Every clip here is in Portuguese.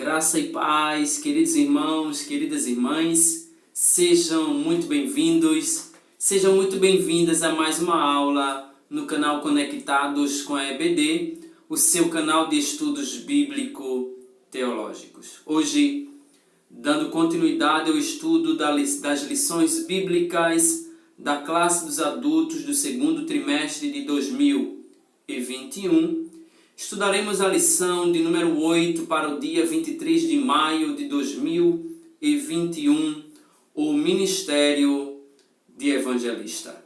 Graça e paz, queridos irmãos, queridas irmãs, sejam muito bem-vindos, sejam muito bem-vindas a mais uma aula no canal Conectados com a EBD, o seu canal de estudos bíblico-teológicos. Hoje, dando continuidade ao estudo das lições bíblicas da classe dos adultos do segundo trimestre de 2021, estudaremos a lição de número 8 para o dia 23 de maio de 2021, o Ministério de Evangelista.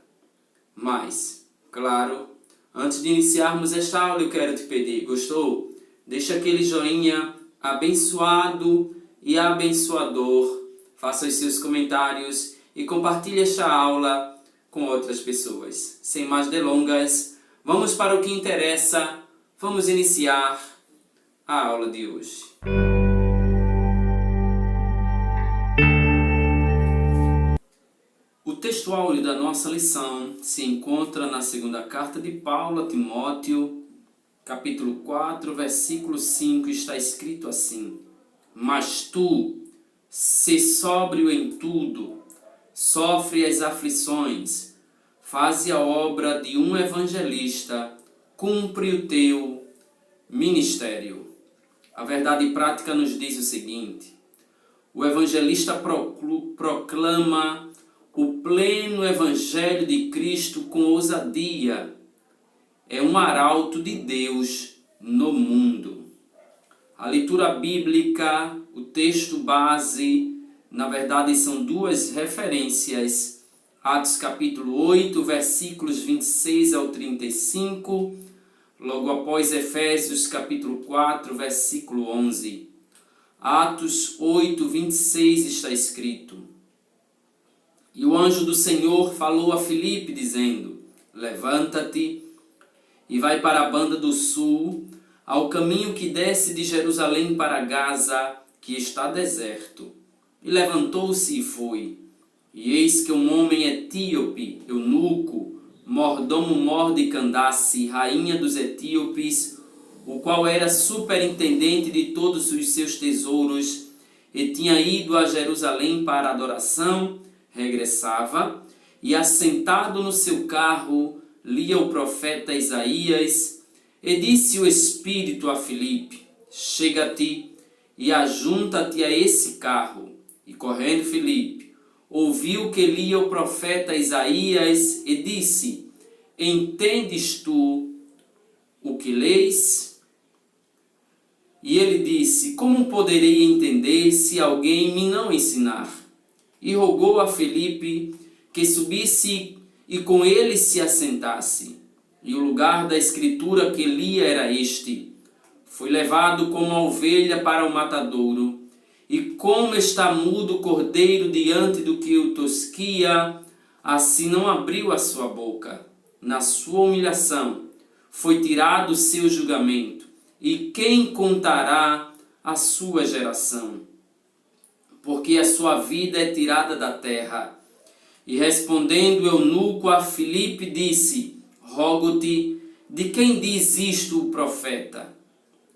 Mas, claro, antes de iniciarmos esta aula, eu quero te pedir, gostou? Deixa aquele joinha abençoado e abençoador, faça os seus comentários e compartilhe esta aula com outras pessoas. Sem mais delongas, vamos para o que interessa. Vamos iniciar a aula de hoje. O texto áureo da nossa lição se encontra na segunda carta de Paulo a Timóteo, capítulo 4, versículo 5, está escrito assim: Mas tu, sê sóbrio em tudo, sofre as aflições, faze a obra de um evangelista, cumpre o teu ministério. A verdade prática nos diz o seguinte: o evangelista proclama o pleno evangelho de Cristo com ousadia. É um arauto de Deus no mundo. A leitura bíblica, o texto base, na verdade são duas referências. Atos capítulo 8, versículos 26 ao 35, logo após Efésios capítulo 4, versículo 11. Atos 8, 26 está escrito: E o anjo do Senhor falou a Filipe, dizendo: Levanta-te e vai para a banda do sul, ao caminho que desce de Jerusalém para Gaza, que está deserto. E levantou-se e foi. E eis que um homem etíope, eunuco, mordomo de Candace, rainha dos etíopes, o qual era superintendente de todos os seus tesouros, e tinha ido a Jerusalém para a adoração, regressava, e assentado no seu carro, lia o profeta Isaías, e disse o Espírito a Filipe: Chega-te e ajunta-te a esse carro. E correndo Filipe, ouviu que lia o profeta Isaías e disse: Entendes tu o que leis? E ele disse: Como poderei entender se alguém me não ensinar? E rogou a Filipe que subisse e com ele se assentasse. E o lugar da escritura que lia era este: Foi levado como a ovelha para o matadouro, e como está mudo o cordeiro diante do que o tosquia, assim não abriu a sua boca. Na sua humilhação foi tirado o seu julgamento, e quem contará a sua geração? Porque a sua vida é tirada da terra. E respondendo o eunuco a Filipe disse: Rogo-te, de quem diz isto o profeta?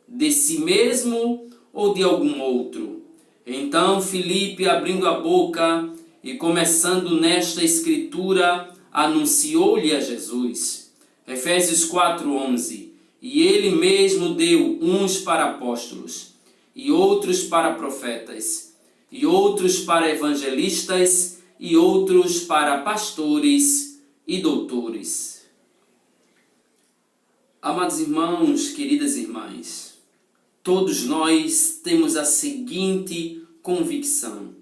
De si mesmo ou de algum outro? Então Filipe, abrindo a boca e começando nesta escritura, anunciou-lhe a Jesus. Efésios 4:11. E ele mesmo deu uns para apóstolos, e outros para profetas, e outros para evangelistas, e outros para pastores e doutores. Amados irmãos, queridas irmãs, todos nós temos a seguinte convicção: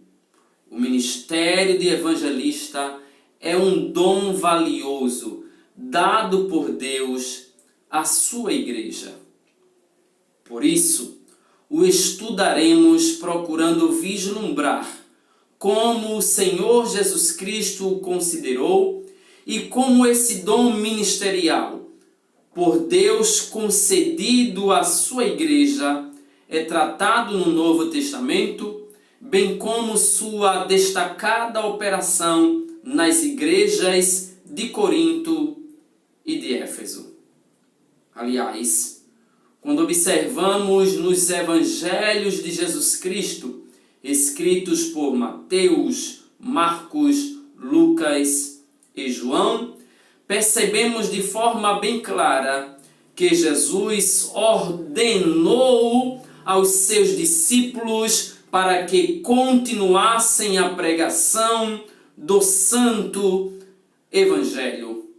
o ministério de evangelista é um dom valioso dado por Deus à sua igreja. Por isso, o estudaremos procurando vislumbrar como o Senhor Jesus Cristo o considerou e como esse dom ministerial, por Deus concedido à sua igreja, é tratado no Novo Testamento, bem como sua destacada operação nas igrejas de Corinto e de Éfeso. Aliás, quando observamos nos evangelhos de Jesus Cristo, escritos por Mateus, Marcos, Lucas e João, percebemos de forma bem clara que Jesus ordenou aos seus discípulos para que continuassem a pregação do Santo Evangelho.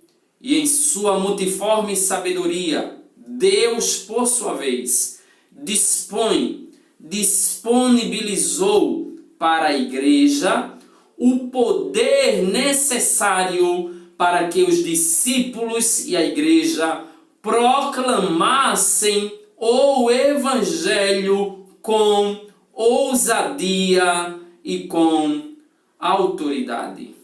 E em sua multiforme sabedoria, Deus, por sua vez, disponibilizou para a igreja o poder necessário para que os discípulos e a igreja proclamassem o Evangelho com ousadia e com autoridade.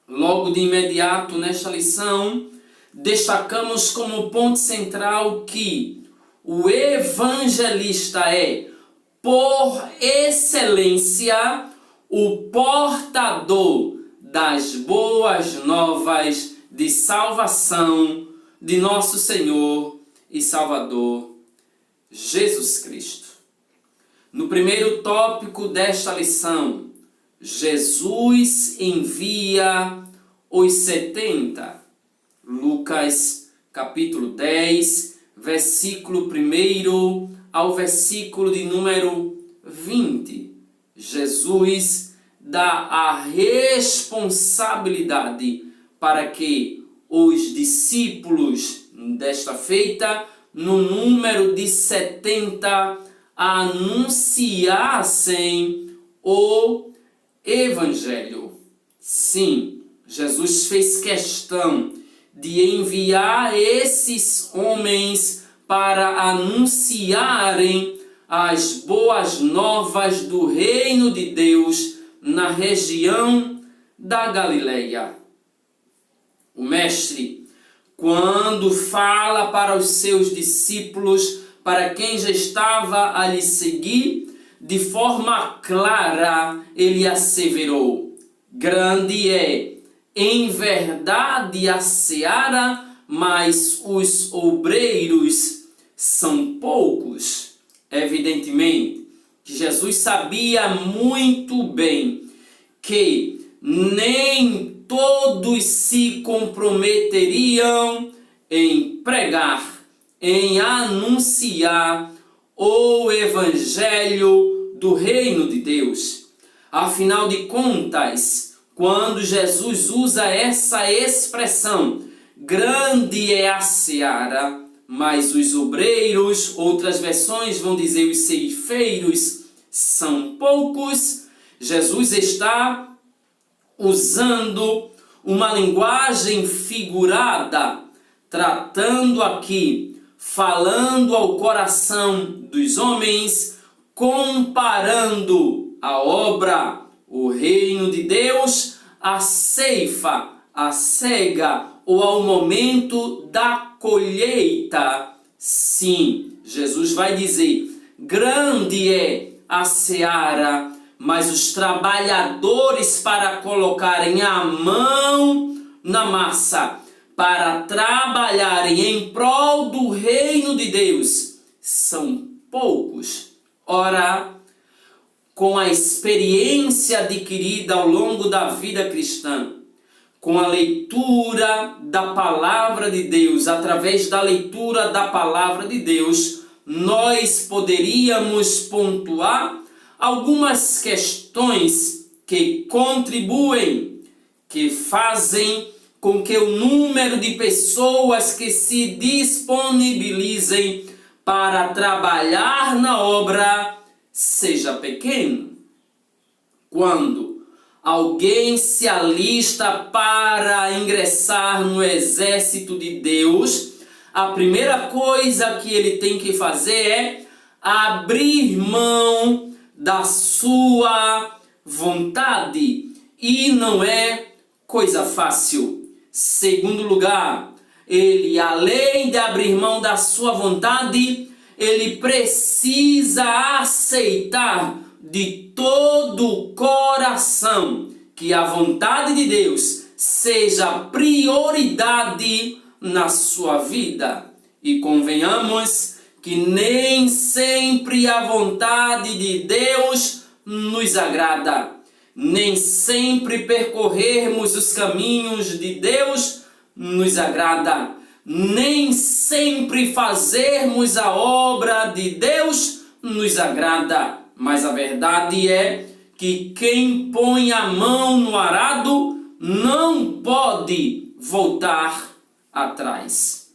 Logo de imediato nesta lição, destacamos como ponto central que o evangelista é, por excelência, o portador das boas novas de salvação de nosso Senhor e Salvador Jesus Cristo. No primeiro tópico desta lição, Jesus envia os 70. Lucas capítulo 10, versículo 1 ao versículo de número 20. Jesus dá a responsabilidade para que os discípulos desta feita, no número de 70, anunciassem o Evangelho. Sim, Jesus fez questão de enviar esses homens para anunciarem as boas novas do reino de Deus na região da Galileia. O Mestre, quando fala para os seus discípulos, para quem já estava a lhe seguir, de forma clara, ele asseverou: grande é, em verdade, a seara, mas os obreiros são poucos. Evidentemente, que Jesus sabia muito bem que nem todos se comprometeriam em pregar, em anunciar o Evangelho do Reino de Deus. Afinal de contas, quando Jesus usa essa expressão, grande é a seara, mas os obreiros, outras versões vão dizer os ceifeiros, são poucos, Jesus está usando uma linguagem figurada, tratando aqui, falando ao coração dos homens, comparando a obra, o reino de Deus, à ceifa, à cega ou ao momento da colheita. Sim, Jesus vai dizer, grande é a seara, mas os trabalhadores para colocarem a mão na massa, para trabalharem em prol do reino de Deus, são poucos. Ora, com a experiência adquirida ao longo da vida cristã, com a leitura da palavra de Deus, através da leitura da palavra de Deus, nós poderíamos pontuar algumas questões que contribuem, que fazem com que o número de pessoas que se disponibilizem para trabalhar na obra seja pequeno. Quando alguém se alista para ingressar no exército de Deus, a primeira coisa que ele tem que fazer é abrir mão da sua vontade. E não é coisa fácil. Segundo lugar, ele, além de abrir mão da sua vontade, ele precisa aceitar de todo o coração que a vontade de Deus seja prioridade na sua vida. E convenhamos que nem sempre a vontade de Deus nos agrada. Nem sempre percorrermos os caminhos de Deus nos agrada. Nem sempre fazermos a obra de Deus nos agrada. Mas a verdade é que quem põe a mão no arado não pode voltar atrás.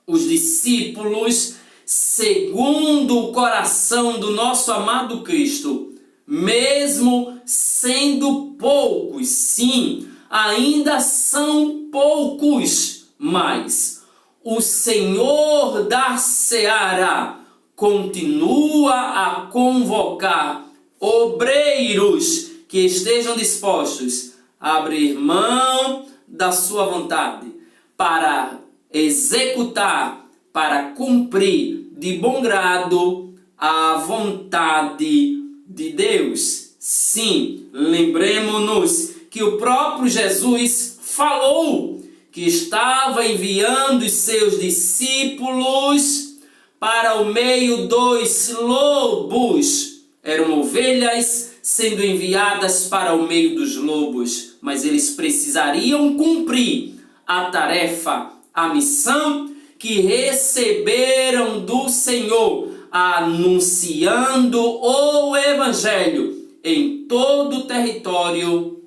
Os discípulos, segundo o coração do nosso amado Cristo, mesmo sendo poucos, sim, ainda são poucos, mas o Senhor da Seara continua a convocar obreiros que estejam dispostos a abrir mão da sua vontade para executar, para cumprir de bom grado a vontade de Deus. Sim, lembremos-nos que o próprio Jesus falou que estava enviando os seus discípulos para o meio dos lobos. Eram ovelhas sendo enviadas para o meio dos lobos, mas eles precisariam cumprir a tarefa, a missão que receberam do Senhor, anunciando o Evangelho em todo o território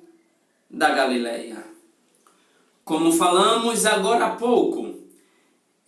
da Galileia. Como falamos agora há pouco,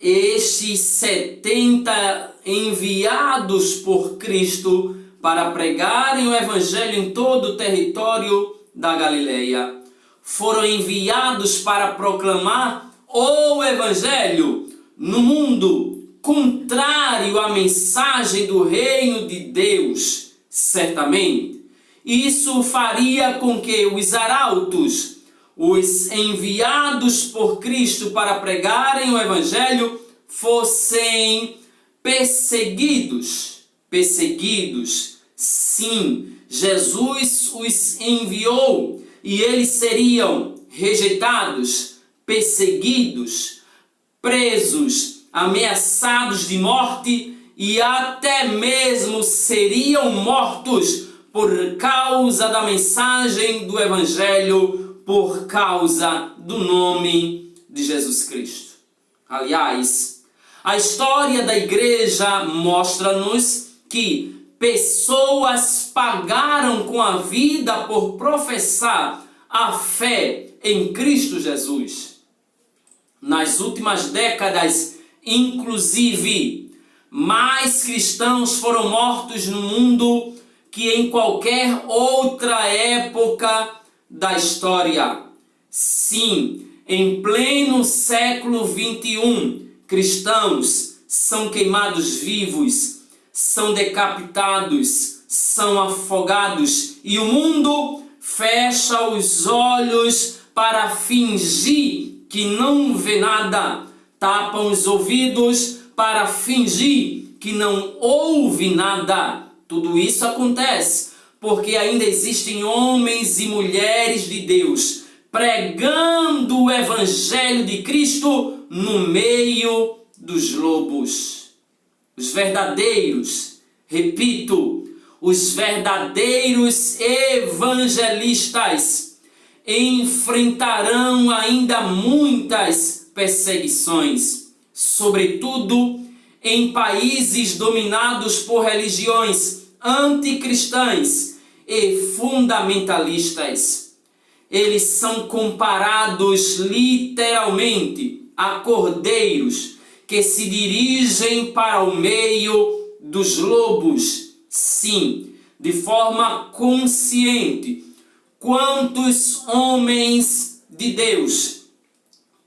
estes 70 enviados por Cristo para pregarem o Evangelho em todo o território da Galileia foram enviados para proclamar o Evangelho no mundo contrário à mensagem do reino de Deus. Certamente, isso faria com que os arautos, os enviados por Cristo para pregarem o Evangelho, fossem perseguidos. Sim, Jesus os enviou e eles seriam rejeitados, perseguidos, presos, ameaçados de morte e até mesmo seriam mortos por causa da mensagem do Evangelho, por causa do nome de Jesus Cristo. Aliás, a história da igreja mostra-nos que pessoas pagaram com a vida por professar a fé em Cristo Jesus. Nas últimas décadas, inclusive, mais cristãos foram mortos no mundo que em qualquer outra época da história. Sim, em pleno século XXI, cristãos são queimados vivos, são decapitados, são afogados e o mundo fecha os olhos para fingir que não vê nada, tapam os ouvidos para fingir que não ouve nada. Tudo isso acontece porque ainda existem homens e mulheres de Deus pregando o Evangelho de Cristo no meio dos lobos. Os verdadeiros, repito, os verdadeiros evangelistas enfrentarão ainda muitas perseguições, sobretudo em países dominados por religiões anticristãs e fundamentalistas. Eles são comparados literalmente a cordeiros que se dirigem para o meio dos lobos. Sim, de forma consciente. Quantos homens de Deus,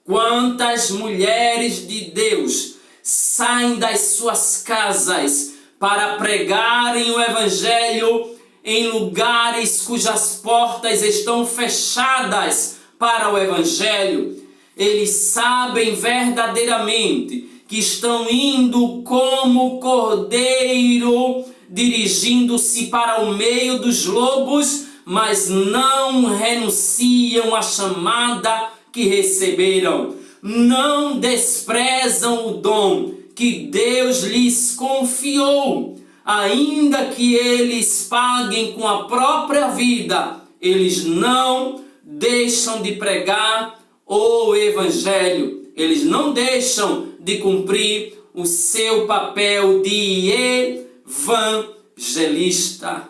quantas mulheres de Deus saem das suas casas para pregarem o Evangelho em lugares cujas portas estão fechadas para o Evangelho. Eles sabem verdadeiramente que estão indo como cordeiro, dirigindo-se para o meio dos lobos, mas não renunciam à chamada que receberam. não desprezam o dom que Deus lhes confiou, ainda que eles paguem com a própria vida, eles não deixam de pregar o Evangelho, eles não deixam de cumprir o seu papel de evangelista.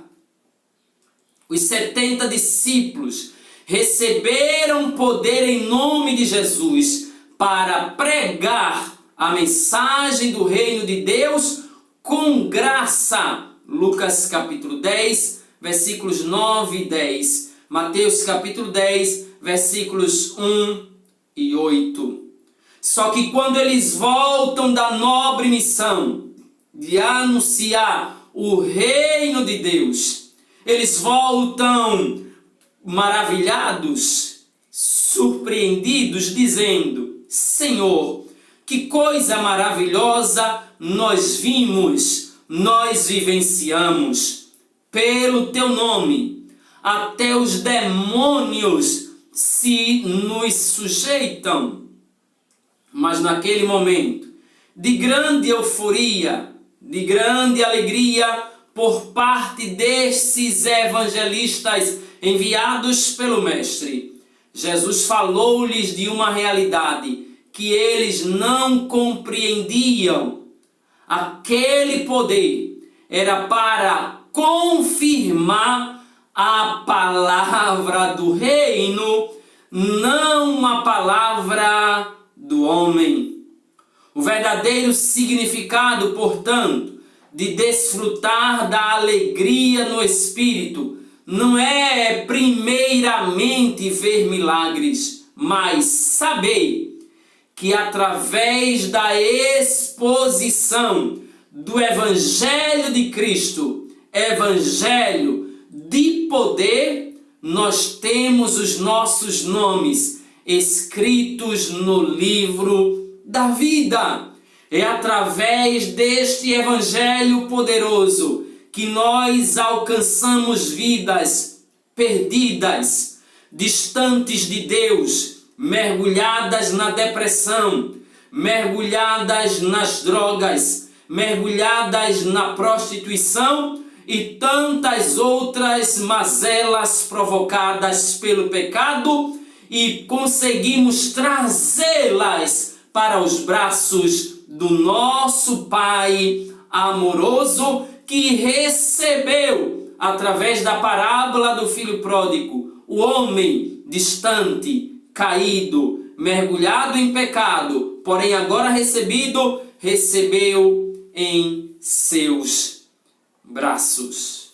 Os 70 discípulos receberam poder em nome de Jesus para pregar a mensagem do reino de Deus com graça. Lucas capítulo 10, versículos 9 e 10. Mateus capítulo 10, versículos 1 e 8. Só que quando eles voltam da nobre missão de anunciar o reino de Deus, eles voltam maravilhados, surpreendidos, dizendo: Senhor, que coisa maravilhosa nós vimos, nós vivenciamos. Pelo teu nome, até os demônios se nos sujeitam. Mas naquele momento de grande euforia, de grande alegria por parte desses evangelistas enviados pelo Mestre, Jesus falou-lhes de uma realidade que eles não compreendiam. Aquele poder era para confirmar a palavra do reino, não a palavra do homem. O verdadeiro significado, portanto, de desfrutar da alegria no Espírito não é primeiramente ver milagres, mas saber que através da exposição do Evangelho de Cristo, Evangelho de poder, nós temos os nossos nomes escritos no livro da vida. É através deste Evangelho poderoso que nós alcançamos vidas perdidas, distantes de Deus, mergulhadas na depressão, mergulhadas nas drogas, mergulhadas na prostituição e tantas outras mazelas provocadas pelo pecado, e conseguimos trazê-las para os braços do nosso Pai amoroso, que recebeu, através da parábola do filho pródigo, o homem distante, caído, mergulhado em pecado, porém agora recebeu em seus braços.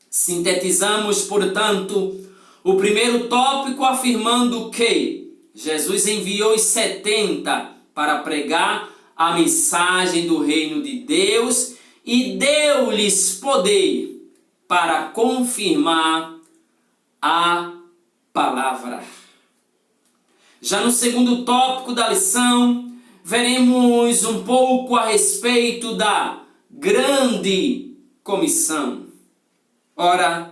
Sintetizamos, portanto, o primeiro tópico afirmando que Jesus enviou os 70 para pregar a mensagem do reino de Deus e deu-lhes poder para confirmar a palavra. Já no segundo tópico da lição, veremos um pouco a respeito da grande comissão. Ora,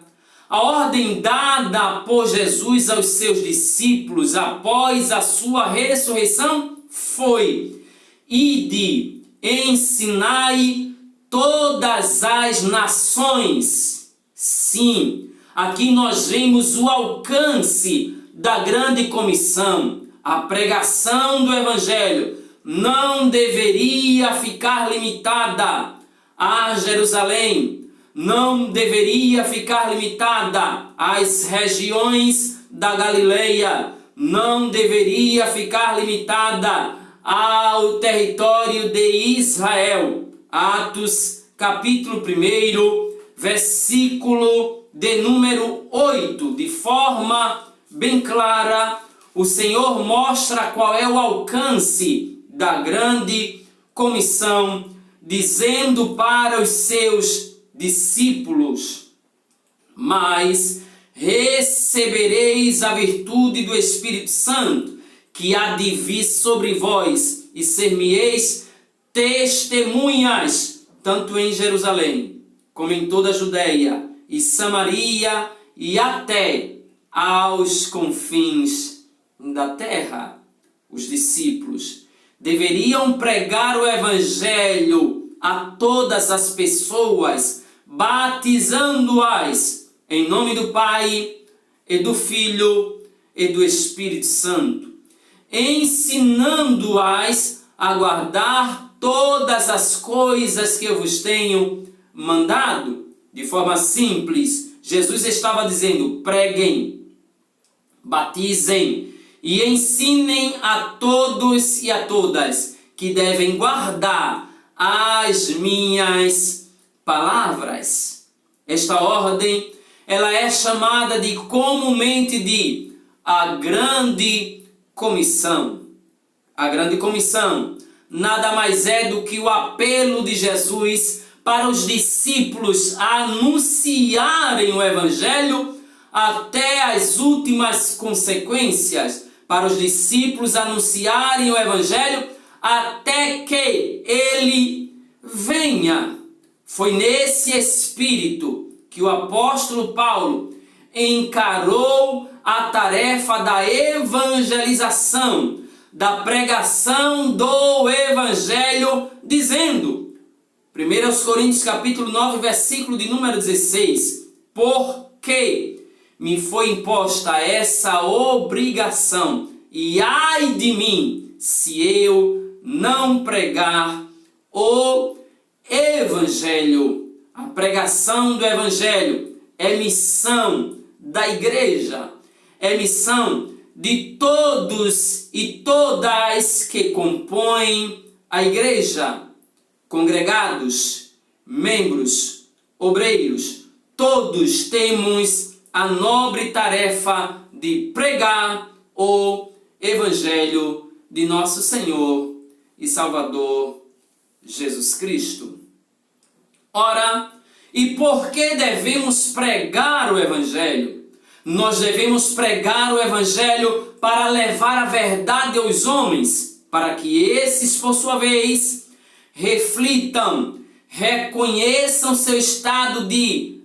a ordem dada por Jesus aos seus discípulos após a sua ressurreição foi: ide, ensinai todas as nações. Sim, aqui nós vemos o alcance da grande comissão. A pregação do Evangelho não deveria ficar limitada a Jerusalém, não deveria ficar limitada às regiões da Galileia, não deveria ficar limitada ao território de Israel. Atos capítulo 1, versículo de número 8, de forma bem clara, o Senhor mostra qual é o alcance da grande comissão, dizendo para os seus discípulos: mas recebereis a virtude do Espírito Santo, que há de vir sobre vós, e ser-me-eis testemunhas, tanto em Jerusalém, como em toda a Judeia e Samaria, e até aos confins da terra. os discípulos, deveriam pregar o Evangelho a todas as pessoas, batizando-as em nome do Pai, e do Filho, e do Espírito Santo, ensinando-as a guardar todas as coisas que eu vos tenho mandado. De forma simples, Jesus estava dizendo: preguem, batizem e ensinem a todos e a todas que devem guardar as minhas palavras. Esta ordem, ela é chamada de comumente de a Grande Comissão. A Grande Comissão nada mais é do que o apelo de Jesus para os discípulos anunciarem o Evangelho até as últimas consequências, para os discípulos anunciarem o Evangelho até que ele venha. Foi nesse espírito que o apóstolo Paulo encarou a tarefa da evangelização, da pregação do Evangelho, dizendo, 1 Coríntios capítulo 9, versículo de número 16, porque me foi imposta essa obrigação, e ai de mim, se eu não pregar o Evangelho. A pregação do Evangelho é missão da igreja, é missão de todos e todas que compõem a igreja, congregados, membros, obreiros, todos temos a nobre tarefa de pregar o Evangelho de nosso Senhor e Salvador Jesus Cristo. Ora, e por que devemos pregar o Evangelho? Nós devemos pregar o Evangelho para levar a verdade aos homens, para que esses, por sua vez, reflitam, reconheçam seu estado de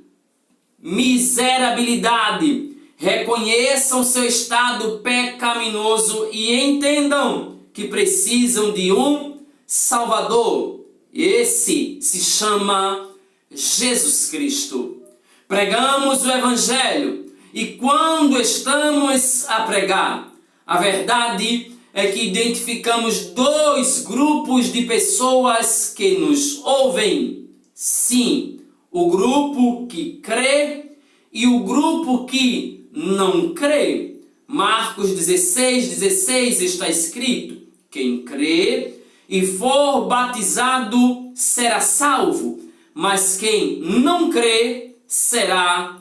miserabilidade, reconheçam seu estado pecaminoso e entendam que precisam de um Salvador. Esse se chama Jesus Cristo. Pregamos o Evangelho e quando estamos a pregar, a verdade é que identificamos dois grupos de pessoas que nos ouvem. Sim, o grupo que crê e o grupo que não crê. Marcos 16:16 está escrito: quem crê e for batizado será salvo, mas quem não crê será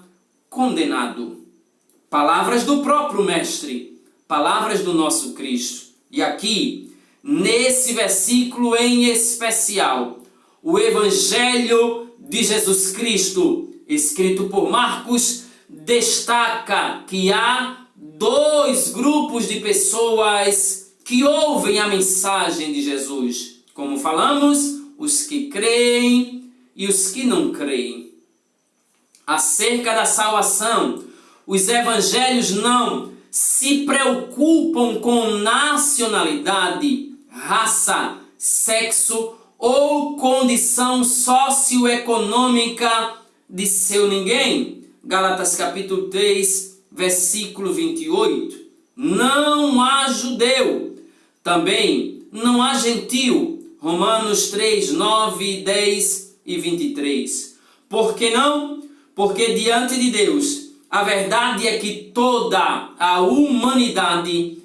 condenado. Palavras do próprio Mestre, palavras do nosso Cristo. E aqui, nesse versículo em especial, o Evangelho de Jesus Cristo, escrito por Marcos, destaca que há dois grupos de pessoas que ouvem a mensagem de Jesus. Como falamos, os que creem e os que não creem. Acerca da salvação, os evangelhos não se preocupam com nacionalidade, raça, sexo ou condição socioeconômica de seu ninguém. Gálatas capítulo 3, versículo 28. Não há judeu, também não há gentil. Romanos 3, 9, 10 e 23. Por que não? Porque diante de Deus, a verdade é que toda a humanidade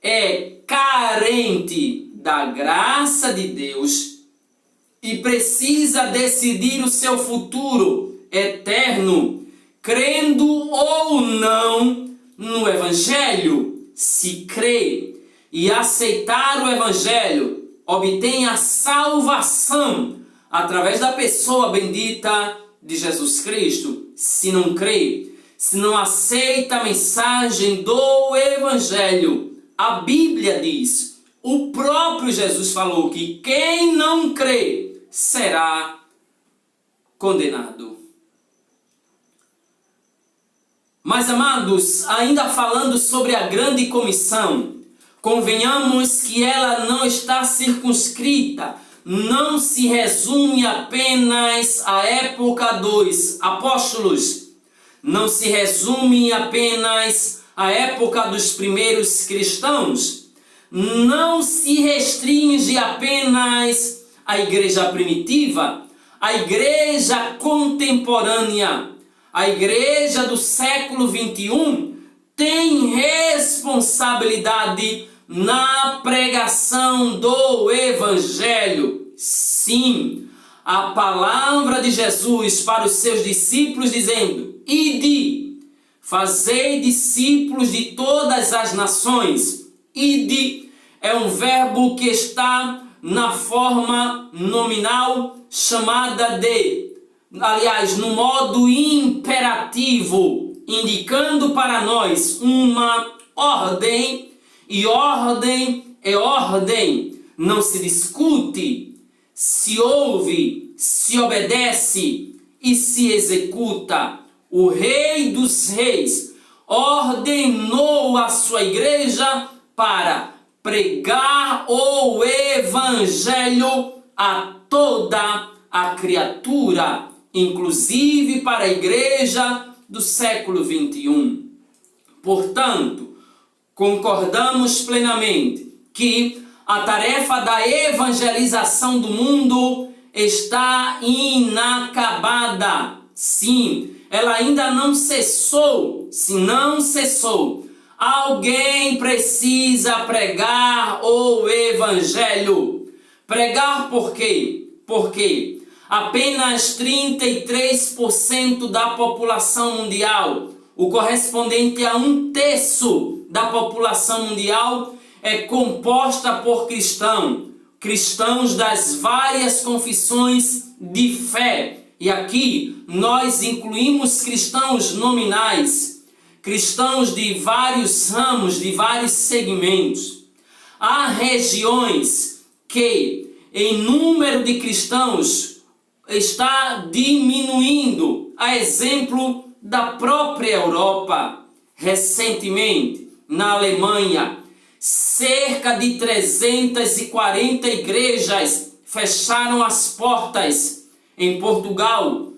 é carente da graça de Deus e precisa decidir o seu futuro eterno, crendo ou não no Evangelho. Se crê e aceitar o Evangelho, obtém a salvação através da pessoa bendita de Jesus Cristo. Se não crê, se não aceita a mensagem do Evangelho, a Bíblia diz, o próprio Jesus falou que quem não crê será condenado. Mas, amados, ainda falando sobre a grande comissão, convenhamos que ela não está circunscrita, não se resume apenas à época dos apóstolos, não se resume apenas à época dos primeiros cristãos, não se restringe apenas à igreja primitiva, à igreja contemporânea, a igreja do século 21 tem responsabilidade na pregação do Evangelho. Sim, a palavra de Jesus para os seus discípulos dizendo: ide, fazei discípulos de todas as nações. Ide é um verbo que está na forma nominal chamada de, aliás, no modo imperativo, indicando para nós uma ordem, e ordem é ordem, não se discute, se ouve, se obedece e se executa. O Rei dos Reis ordenou a sua igreja para pregar o Evangelho a toda a criatura, inclusive para a igreja do século 21. Portanto, concordamos plenamente que a tarefa da evangelização do mundo está inacabada. Sim, ela ainda não cessou. Se não cessou, alguém precisa pregar o Evangelho. Pregar por quê? Porque apenas 33% da população mundial, o correspondente a 1/3 da população mundial, é composta por cristãos das várias confissões de fé. E aqui nós incluímos cristãos nominais, cristãos de vários ramos, de vários segmentos. Há regiões que em número de cristãos está diminuindo, a exemplo da própria Europa. Recentemente, na Alemanha, cerca de 340 igrejas fecharam as portas. Em Portugal,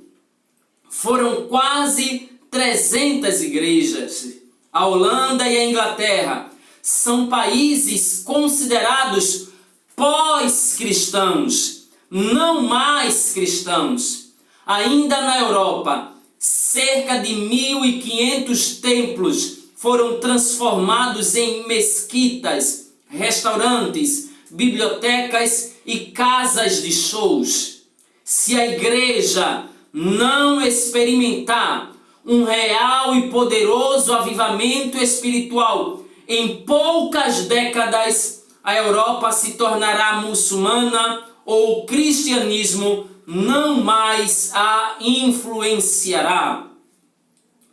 foram quase 300 igrejas. A Holanda e a Inglaterra são países considerados pós-cristãos, não mais cristãos. Ainda na Europa, cerca de 1.500 templos foram transformados em mesquitas, restaurantes, bibliotecas e casas de shows. Se a igreja não experimentar um real e poderoso avivamento espiritual, em poucas décadas a Europa se tornará muçulmana ou o cristianismo não mais a influenciará.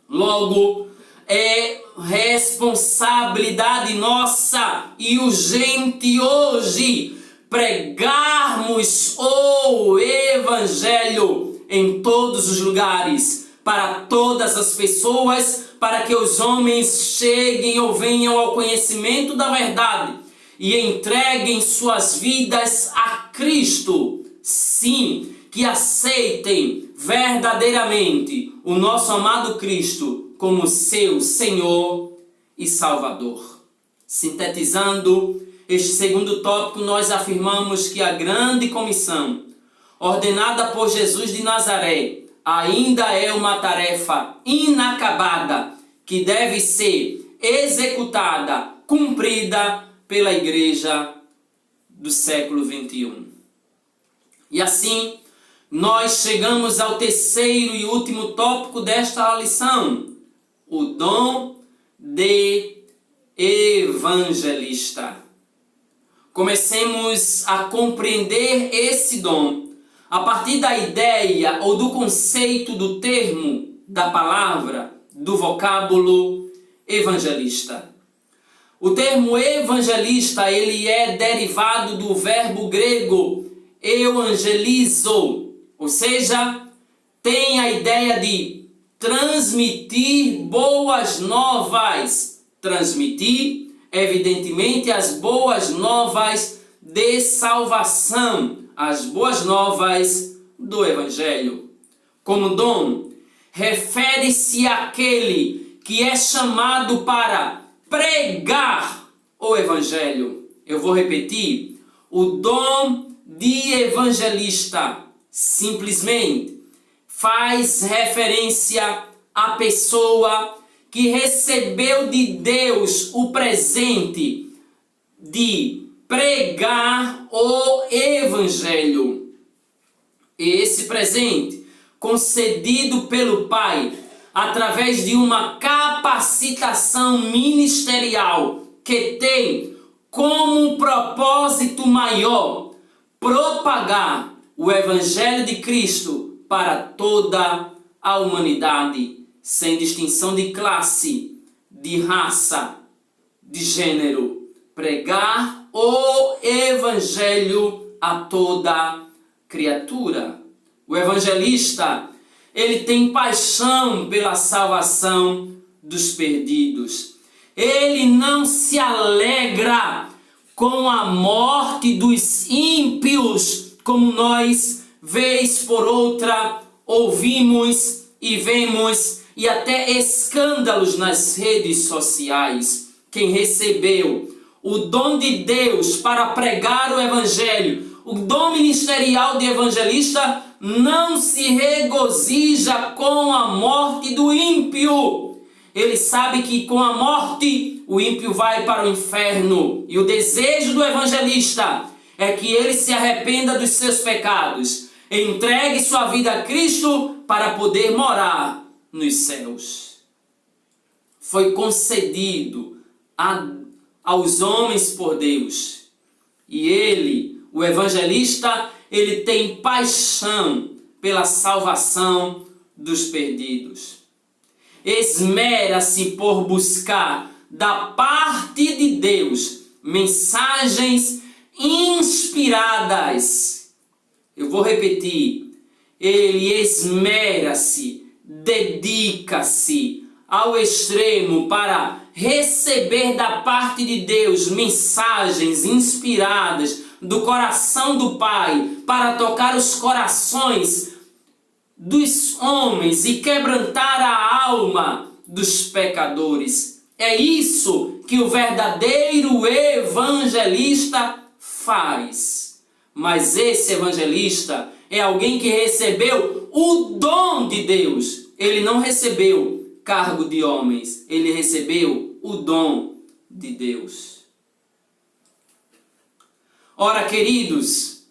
Logo, é responsabilidade nossa e urgente hoje pregarmos o Evangelho em todos os lugares, para todas as pessoas, para que os homens cheguem ou venham ao conhecimento da verdade e entreguem suas vidas a Cristo. Sim, que aceitem verdadeiramente o nosso amado Cristo como seu Senhor e Salvador. Sintetizando este segundo tópico, nós afirmamos que a grande comissão, ordenada por Jesus de Nazaré, ainda é uma tarefa inacabada que deve ser executada, cumprida pela igreja do século 21. E assim, nós chegamos ao terceiro e último tópico desta lição, o dom de evangelista. Comecemos a compreender esse dom a partir da ideia ou do conceito do termo, da palavra, do vocábulo evangelista. O termo evangelista, ele é derivado do verbo grego euangelizo, ou seja, tem a ideia de transmitir boas novas. Transmitir evidentemente, as boas novas de salvação, as boas novas do Evangelho. Como dom, refere-se àquele que é chamado para pregar o Evangelho. Eu vou repetir: o dom de evangelista simplesmente faz referência à pessoa que recebeu de Deus o presente de pregar o Evangelho. E esse presente, concedido pelo Pai, através de uma capacitação ministerial que tem como propósito maior propagar o Evangelho de Cristo para toda a humanidade, sem distinção de classe, de raça, de gênero. Pregar o Evangelho a toda criatura. O evangelista, ele tem paixão pela salvação dos perdidos. Ele não se alegra com a morte dos ímpios, como nós, vez por outra, ouvimos e vemos, e até escândalos nas redes sociais. Quem recebeu o dom de Deus para pregar o Evangelho, o dom ministerial de evangelista, não se regozija com a morte do ímpio. Ele sabe que com a morte o ímpio vai para o inferno. E o desejo do evangelista é que ele se arrependa dos seus pecados, entregue sua vida a Cristo para poder morar nos céus. Foi concedido aos homens por Deus. E ele, o evangelista, ele tem paixão pela salvação dos perdidos. Esmera-se por buscar da parte de Deus mensagens inspiradas. Eu vou repetir. Ele esmera-se, dedica-se ao extremo para receber da parte de Deus mensagens inspiradas do coração do Pai para tocar os corações dos homens e quebrantar a alma dos pecadores. É isso que o verdadeiro evangelista faz. Mas esse evangelista é alguém que recebeu o dom de Deus. Ele não recebeu cargo de homens, ele recebeu o dom de Deus. Ora, queridos,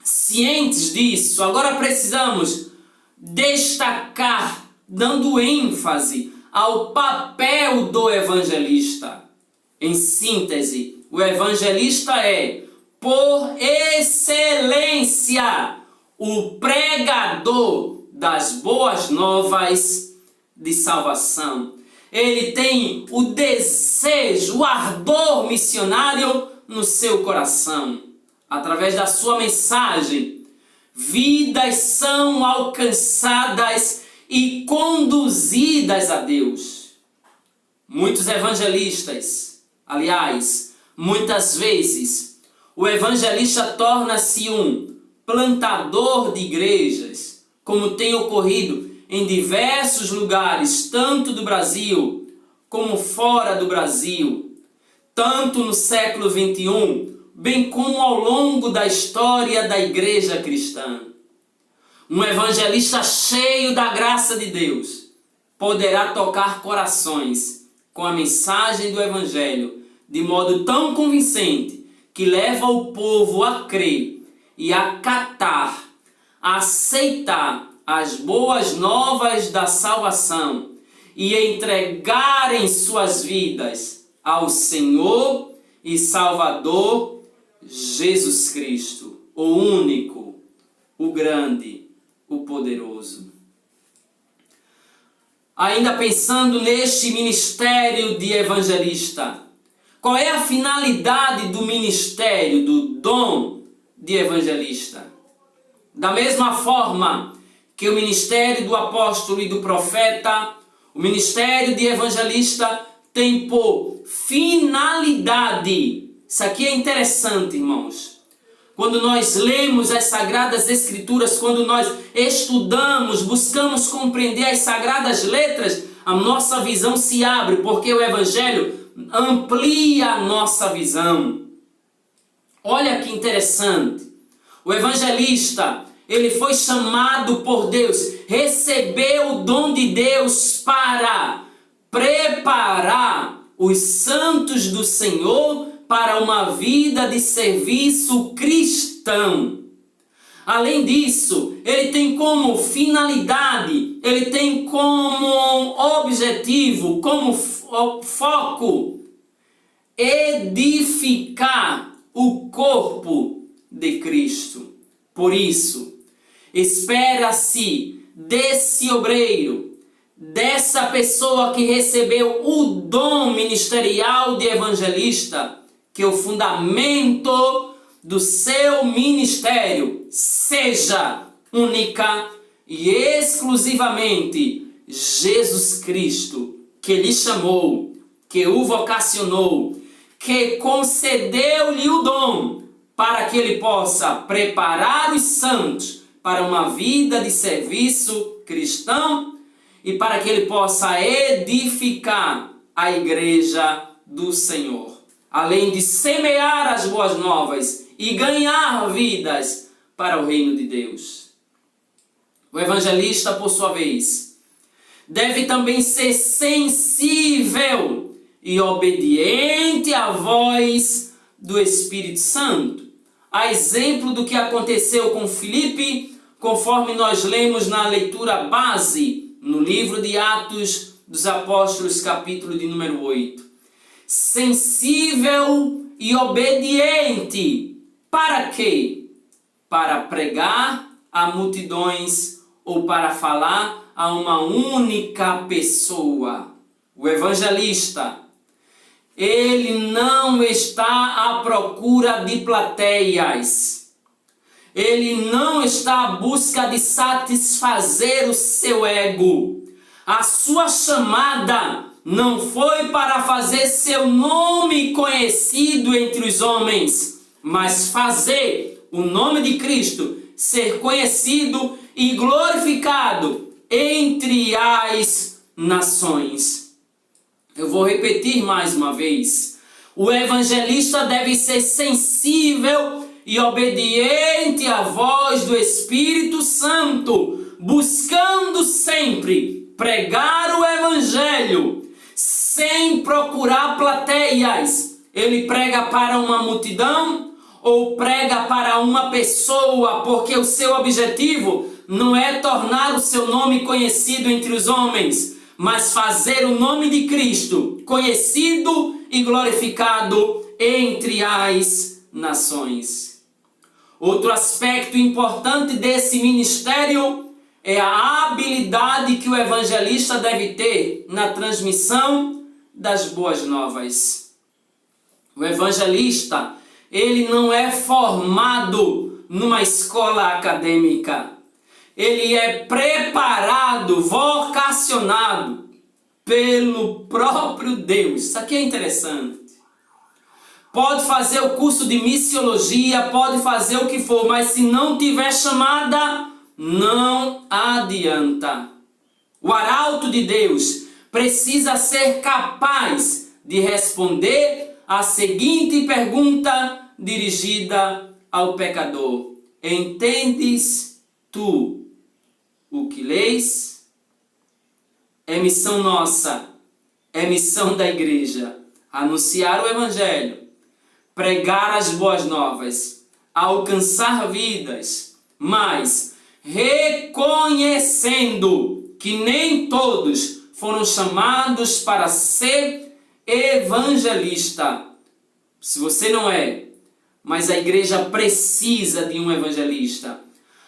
cientes disso, agora precisamos destacar, dando ênfase ao papel do evangelista. Em síntese, o evangelista é, por excelência, o pregador das boas novas de salvação. Ele tem o desejo, o ardor missionário no seu coração. Através da sua mensagem, vidas são alcançadas e conduzidas a Deus. Muitos evangelistas, aliás, muitas vezes, o evangelista torna-se um plantador de igrejas, como tem ocorrido em diversos lugares, tanto do Brasil como fora do Brasil, tanto no século XXI, bem como ao longo da história da igreja cristã. Um evangelista cheio da graça de Deus poderá tocar corações com a mensagem do evangelho de modo tão convincente que leva o povo a crer e a acatar, a aceitar as boas novas da salvação e entregarem suas vidas ao Senhor e Salvador Jesus Cristo, o único, o grande, o poderoso. Ainda pensando neste ministério de evangelista, qual é a finalidade do ministério, do dom de evangelista? Da mesma forma que o ministério do apóstolo e do profeta, o ministério de evangelista tem por finalidade. Isso aqui é interessante, irmãos. Quando nós lemos as Sagradas Escrituras, quando nós estudamos, buscamos compreender as Sagradas Letras, a nossa visão se abre, porque o Evangelho amplia a nossa visão. Olha que interessante. O evangelista, ele foi chamado por Deus, recebeu o dom de Deus para preparar os santos do Senhor para uma vida de serviço cristão. Além disso, ele tem como finalidade, ele tem como objetivo, como foco, edificar o corpo de Cristo. Por isso, espera-se desse obreiro, dessa pessoa que recebeu o dom ministerial de evangelista, que o fundamento do seu ministério seja única e exclusivamente Jesus Cristo, que lhe chamou, que o vocacionou, que concedeu-lhe o dom para que ele possa preparar os santos para uma vida de serviço cristão e para que ele possa edificar a igreja do Senhor. Além de semear as boas novas e ganhar vidas para o reino de Deus. O evangelista, por sua vez, deve também ser sensível e obediente à voz do Espírito Santo. A exemplo do que aconteceu com Filipe, conforme nós lemos na leitura base, no livro de Atos dos Apóstolos, capítulo de número 8. Sensível e obediente. Para quê? Para pregar a multidões ou para falar a uma única pessoa. O evangelista, ele não está à procura de plateias. Ele não está à busca de satisfazer o seu ego. A sua chamada não foi para fazer seu nome conhecido entre os homens, mas fazer o nome de Cristo ser conhecido e glorificado entre as nações. Eu vou repetir mais uma vez. O evangelista deve ser sensível e obediente à voz do Espírito Santo, buscando sempre pregar o evangelho, sem procurar plateias. Ele prega para uma multidão ou prega para uma pessoa, porque o seu objetivo não é tornar o seu nome conhecido entre os homens, mas fazer o nome de Cristo conhecido e glorificado entre as nações. Outro aspecto importante desse ministério é a habilidade que o evangelista deve ter na transmissão das boas novas. O evangelista, ele não é formado numa escola acadêmica. Ele é preparado, vocacionado pelo próprio Deus. Isso aqui é interessante. Pode fazer o curso de missiologia, pode fazer o que for, mas se não tiver chamada, não adianta. O arauto de Deus precisa ser capaz de responder a seguinte pergunta dirigida ao pecador: entendes tu o que lês? É missão nossa, é missão da igreja, anunciar o evangelho, pregar as boas novas, alcançar vidas, mas reconhecendo que nem todos foram chamados para ser evangelista. Se você não é, mas a igreja precisa de um evangelista.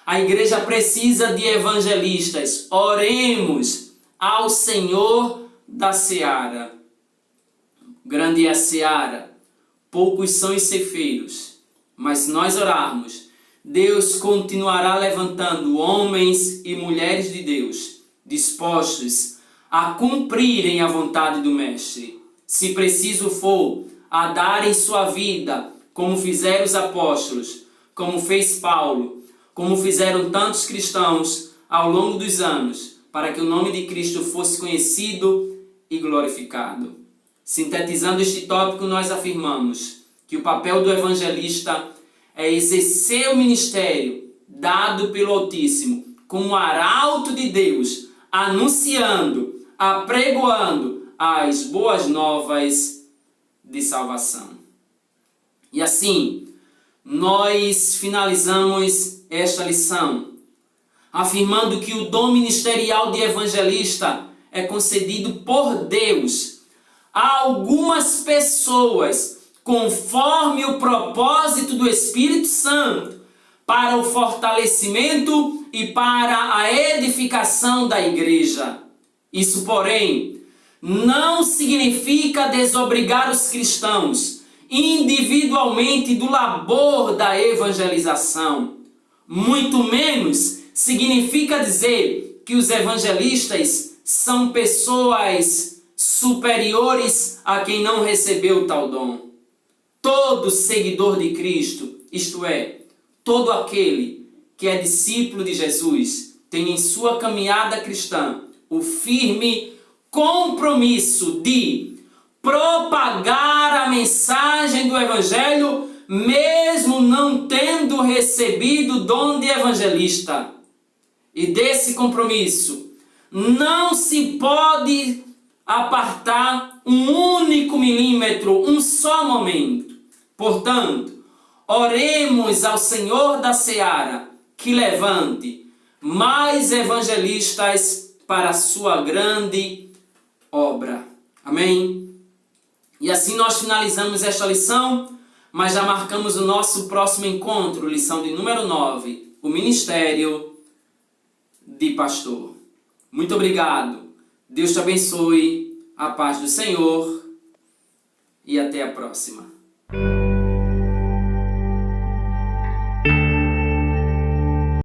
A igreja precisa de evangelistas. Oremos ao Senhor da seara. Grande é a seara, poucos são os ceifeiros, mas se nós orarmos, Deus continuará levantando homens e mulheres de Deus, dispostos a cumprirem a vontade do Mestre. se preciso for, a darem sua vida, como fizeram os apóstolos, como fez Paulo, como fizeram tantos cristãos ao longo dos anos, para que o nome de Cristo fosse conhecido e glorificado. Sintetizando este tópico, nós afirmamos que o papel do evangelista é exercer o ministério dado pelo Altíssimo como arauto de Deus, anunciando, apregoando as boas novas de salvação. E assim, nós finalizamos esta lição, afirmando que o dom ministerial de evangelista é concedido por Deus a algumas pessoas, conforme o propósito do Espírito Santo, para o fortalecimento e para a edificação da igreja. Isso, porém, não significa desobrigar os cristãos individualmente do labor da evangelização. Muito menos significa dizer que os evangelistas são pessoas superiores a quem não recebeu tal dom. Todo seguidor de Cristo, isto é, todo aquele que é discípulo de Jesus, tem em sua caminhada cristã o firme compromisso de propagar a mensagem do Evangelho, mesmo não tendo recebido o dom de evangelista. E desse compromisso não se pode apartar um único milímetro, um só momento. Portanto, oremos ao Senhor da Seara que levante mais evangelistas para a sua grande obra. Amém? E assim nós finalizamos esta lição, mas já marcamos o nosso próximo encontro, lição de número 9, o ministério de pastor. Muito obrigado. Deus te abençoe. A paz do Senhor. E até a próxima.